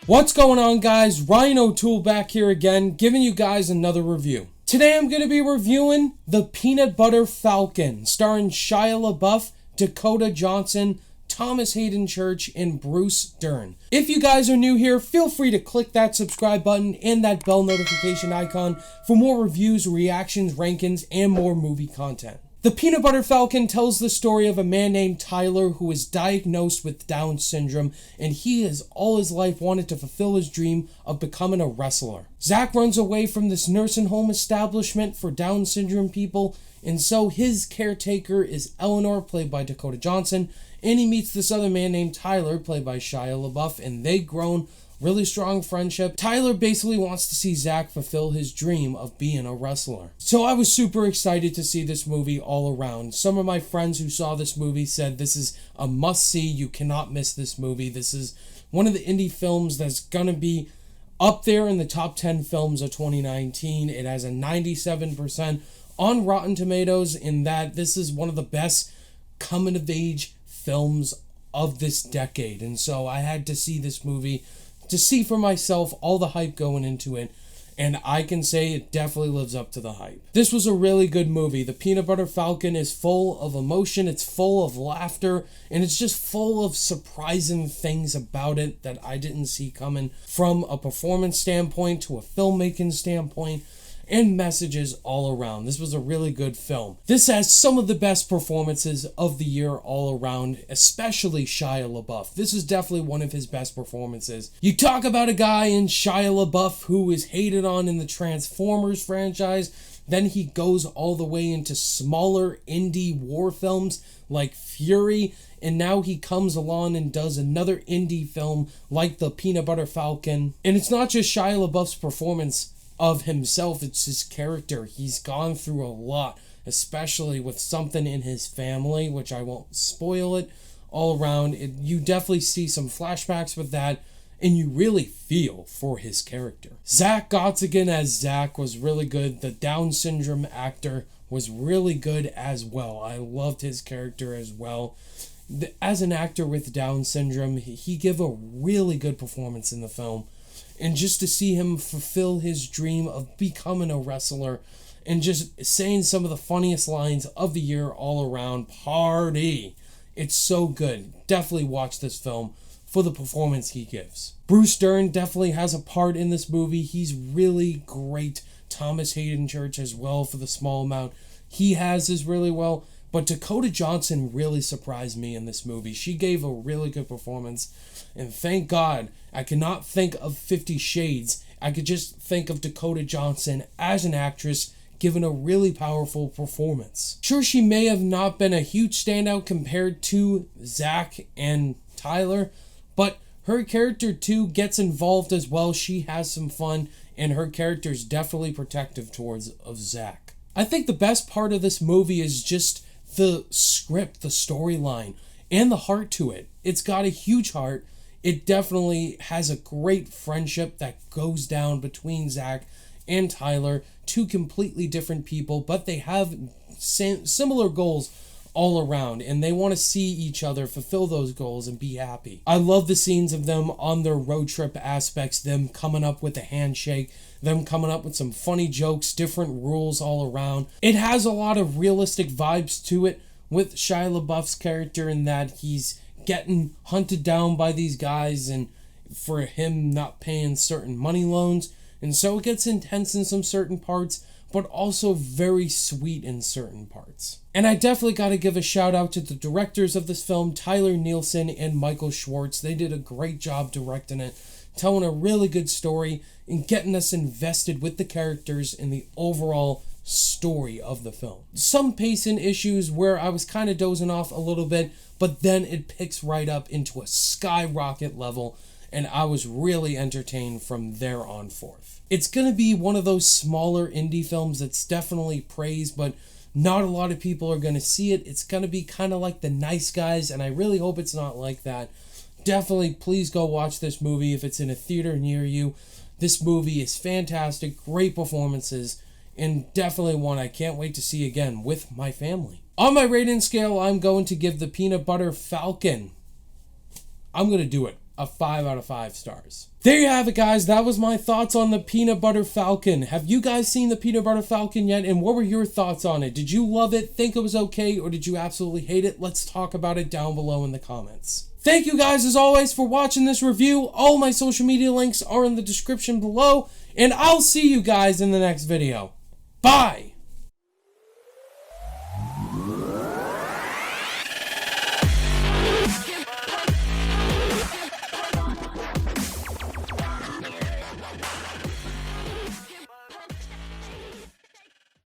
What's going on, guys? Ryan O'Toole back here again, giving you guys another review. Today I'm going to be reviewing The Peanut Butter Falcon, starring Shia LaBeouf, Dakota Johnson, Thomas Hayden Church, and Bruce Dern. If you guys are new here, feel free to click that subscribe button and that bell notification icon for more reviews, reactions, rankings, and more movie content. The Peanut Butter Falcon tells the story of a man named Tyler who is diagnosed with Down syndrome, and he has all his life wanted to fulfill his dream of becoming a wrestler. Zach runs away from this nursing home establishment for Down syndrome people, and so his caretaker is Eleanor, played by Dakota Johnson, and he meets this other man named Tyler, played by Shia LaBeouf, and they grown really strong friendship. Tyler basically wants to see Zach fulfill his dream of being a wrestler. So I was super excited to see this movie all around. Some of my friends who saw this movie said this is a must-see. You cannot miss this movie. This is one of the indie films that's going to be up there in the top 10 films of 2019. It has a 97% on Rotten Tomatoes, in that this is one of the best coming-of-age films of this decade. And so I had to see this movie to see for myself all the hype going into it, and I can say it definitely lives up to the hype. This was a really good movie. The Peanut Butter Falcon is full of emotion, it's full of laughter, and it's just full of surprising things about it that I didn't see coming, from a performance standpoint to a filmmaking standpoint, and messages all around. This was a really good film. This has some of the best performances of the year all around, especially Shia LaBeouf. This is definitely one of his best performances. You talk about a guy in Shia LaBeouf who is hated on in the Transformers franchise, then he goes all the way into smaller indie war films like Fury, and now he comes along and does another indie film like The Peanut Butter Falcon. And it's not just Shia LaBeouf's performance of himself, it's his character. He's gone through a lot, especially with something in his family, which I won't spoil it all around. You definitely see some flashbacks with that, and you really feel for his character. Zach Gottsagen as Zach was really good. The Down syndrome actor was really good as well. I loved his character as well. As an actor with Down syndrome, he gave a really good performance in the film. And just to see him fulfill his dream of becoming a wrestler and just saying some of the funniest lines of the year all around, party. It's so good. Definitely watch this film for the performance he gives. Bruce Dern definitely has a part in this movie. He's really great. Thomas Hayden Church as well, for the small amount he has, is really well. But Dakota Johnson really surprised me in this movie. She gave a really good performance. And thank God, I cannot think of 50 Shades. I could just think of Dakota Johnson as an actress giving a really powerful performance. Sure, she may have not been a huge standout compared to Zach and Tyler, but her character too gets involved as well. She has some fun, and her character is definitely protective towards of Zach. I think the best part of this movie is just the script, the storyline, and the heart to it. It's got a huge heart. It definitely has a great friendship that goes down between Zach and Tyler, two completely different people, but they have similar goals all around, and they want to see each other fulfill those goals and be happy. I love the scenes of them on their road trip aspects, them coming up with a handshake, them coming up with some funny jokes, different rules all around. It has a lot of realistic vibes to it with Shia LaBeouf's character, in that he's getting hunted down by these guys and for him not paying certain money loans. And so it gets intense in some certain parts, but also very sweet in certain parts. And I definitely got to give a shout out to the directors of this film, Tyler Nielsen and Michael Schwartz. They did a great job directing it, telling a really good story and getting us invested with the characters and the overall story of the film. Some pacing issues where I was kind of dozing off a little bit, but then it picks right up into a skyrocket level, and I was really entertained from there on forth. It's going to be one of those smaller indie films that's definitely praised, but not a lot of people are going to see it. It's going to be kind of like The Nice Guys, and I really hope it's not like that. Definitely, please go watch this movie if it's in a theater near you. This movie is fantastic, great performances, and definitely one I can't wait to see again with my family. On my rating scale, I'm going to give The Peanut Butter Falcon, I'm going to do it. a 5 out of 5 stars. There you have it, guys. That was my thoughts on the Peanut Butter Falcon. Have you guys seen the Peanut Butter Falcon yet? And what were your thoughts on it? Did you love it, think it was okay, or did you absolutely hate it? Let's talk about it down below in the comments. Thank you guys, as always, for watching this review. All my social media links are in the description below, and I'll see you guys in the next video. Bye!